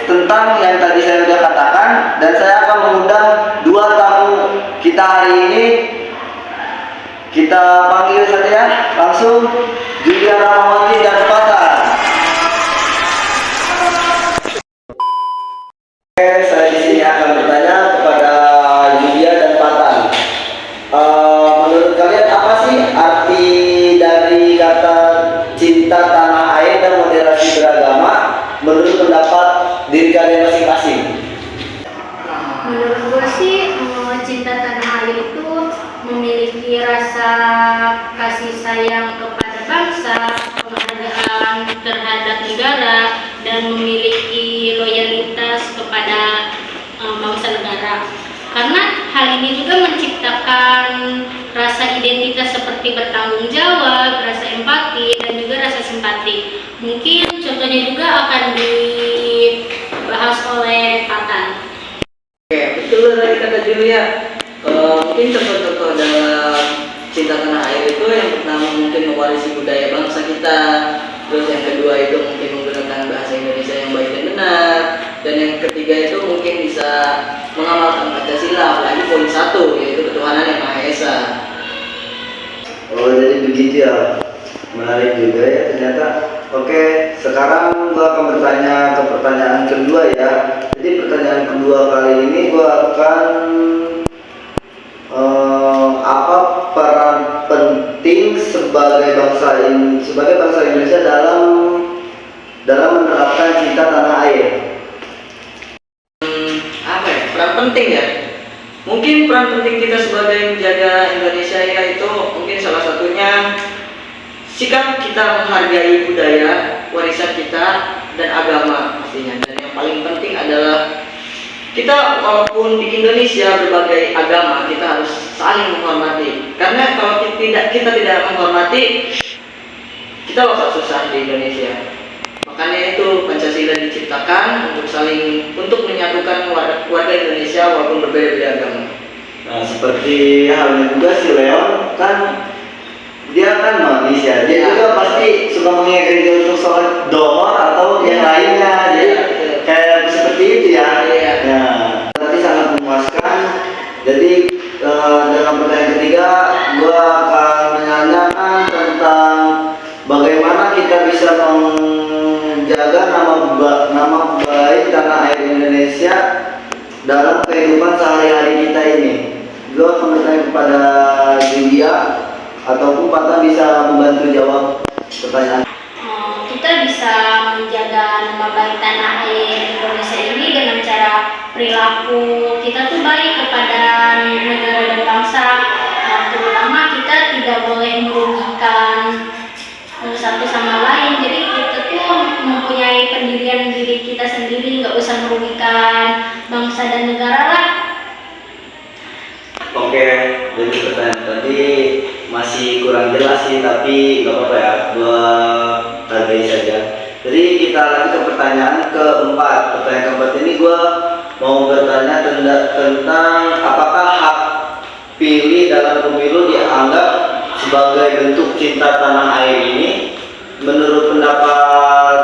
tentang yang tadi saya sudah katakan, dan saya akan mengundang dua tamu kita hari ini. Kita panggil saja langsung Julia Rahmawati dan Fatan. Oke, saya di sini akan bertanya kepada Julia dan Fatan. Menurut kalian apa sih arti dari kata cinta tanah air dan moderasi beragama menurut pendapat diri kalian masing-masing? Menurut gue sih, cinta tanah air itu memiliki rasa kasih sayang kepada bangsa, penghargaan terhadap negara, dan memiliki loyalitas kepada bangsa negara. Karena hal ini juga menciptakan rasa identitas seperti bertanggung jawab, rasa empati, dan juga rasa simpati. Mungkin contohnya juga akan dibahas oleh Fatan. Oke, betul tadi kata Julia. Mungkin contoh-contoh dalam cinta tanah air itu yang pertama mungkin mewarisi budaya bangsa kita. Terus yang kedua itu mungkin menggunakan bahasa Indonesia yang baik dan benar. Dan yang ketiga itu mungkin bisa mengamalkan Pancasila, apalagi poin 1 yaitu ketuhanan yang Maha Esa. Oh, jadi begitu ya. Menarik juga ya ternyata. Oke, sekarang gua akan bertanya ke pertanyaan kedua ya. Jadi pertanyaan kedua kali ini gua akan apa peran penting sebagai bangsa Indonesia dalam menerapkan cinta tanah air? Apa ya? Peran penting ya? Mungkin peran penting kita sebagai menjaga Indonesia yaitu mungkin salah satunya sikap kita menghargai budaya, warisan kita, dan agama pastinya. Dan yang paling penting adalah kita walaupun di Indonesia berbagai agama, kita harus saling menghormati. Karena kalau kita tidak menghormati, kita bakal susah di Indonesia. Makanya itu Pancasila diciptakan untuk menyatukan warga Indonesia walaupun berbeda-beda agama. Nah, seperti halnya juga si Leon kan, dia kan manusia, dia juga pasti suka mengingatkan untuk sholat dohor atau yang lainnya. Jadi kayak seperti itu ya. Nah, tadi sangat memuaskan. Jadi dalam pertanyaan ketiga, gua akan menanyakan tentang bagaimana kita bisa menjaga nama baik tanah air Indonesia dalam kehidupan sehari-hari kita ini. Gua akan bertanya kepada Julia ataupun Fatan bisa membantu jawab pertanyaan. Kita bisa menjaga nama baik tanah air Indonesia ini dengan cara perilaku kita tuh baik kepada negara dan bangsa. Terutama kita tidak boleh merugikan satu sama lain. Jadi kita tuh mempunyai pendirian diri kita sendiri, nggak usah merugikan bangsa dan negara lah. Oke, jadi pertanyaan tadi masih kurang jelas sih, tapi nggak apa-apa ya, gua hargai saja. Jadi kita lanjut ke pertanyaan keempat. Pertanyaan keempat ini gua mau bertanya tentang apakah hak pilih dalam pemilu dianggap sebagai bentuk cinta tanah air ini. Menurut pendapat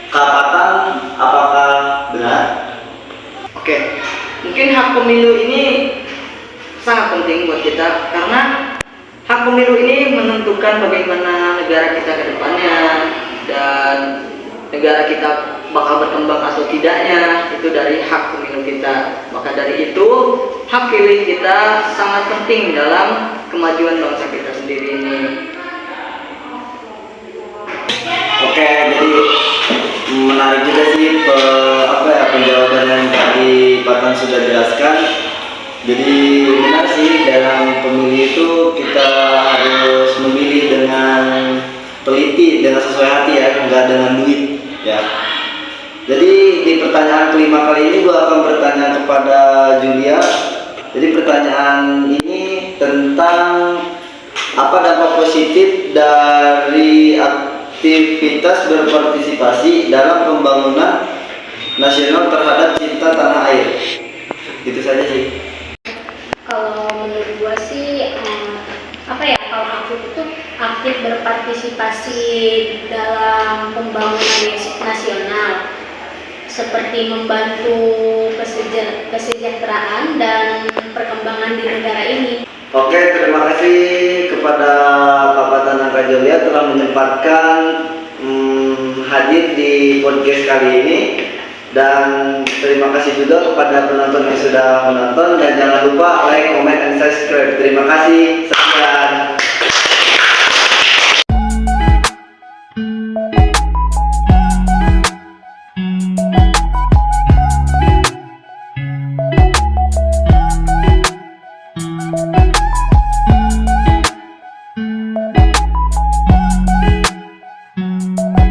Kapatan, apakah benar? Oke, mungkin hak pemilu ini sangat penting buat kita karena hak pemilu ini menentukan bagaimana negara kita ke depannya dan negara kita bakal berkembang atau tidaknya itu dari hak pemilu kita. Maka dari itu hak pilih kita sangat penting dalam kemajuan bangsa kita sendiri ini. Oke, jadi menarik juga sih penjawaban yang tadi Patan sudah jelaskan. Jadi benar sih, dalam pemilih itu kita harus memilih dengan teliti, dengan sesuai hati ya, enggak dengan duit ya. Jadi di pertanyaan kelima kali ini gua akan bertanya kepada Julia. Jadi pertanyaan ini tentang apa dampak positif dari aktivitas berpartisipasi dalam pembangunan nasional terhadap cinta tanah air. Gitu saja sih. Kalau menurut gua sih kalau aku itu aktif berpartisipasi dalam pembangunan nasional. seperti membantu kesejahteraan dan perkembangan di negara ini. Oke, terima kasih kepada Kak Patan dan Kak Jolia telah menyempatkan hadir di podcast kali ini, dan terima kasih juga kepada penonton yang sudah menonton, dan jangan lupa like, comment, and subscribe. Terima kasih.